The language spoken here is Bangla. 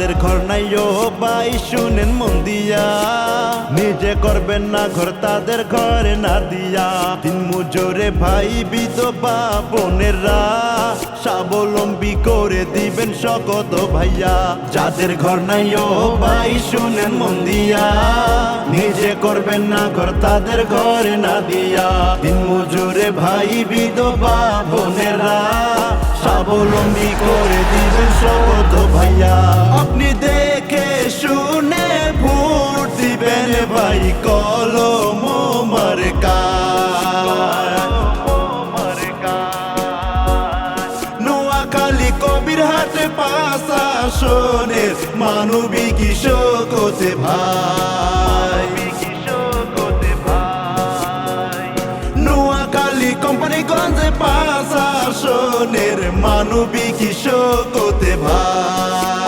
যাদের ঘর নাই ও ভাই শুনেন মন দিয়া, নিজে করবেন না ঘর তাদের ঘরে না দিয়া। দিন মজুরে ভাই বিধবা বোনেরা স্বাবলম্বী করে দিবেন সকত ভাইয়া। যাদের ঘর নাই ও ভাই শুনেন মন দিয়া, নিজে করবেন না ঘর তাদের ঘরে না দিয়া। দিন মজুরে ভাই বিধবা বোনেরা স্বাবলম্বী করে দিবেন সকত ভাইয়া। আপনি দেখে শুনে ভোট দিবেন ভাই কলম মার্কায়। নোয়াখালী কবিরহাটে প্রশাসনের মানবিক শোকতে ভাই। নোয়াখালী কোম্পানিগঞ্জে প্রশাসনের মানবিক শোকতে ভাই।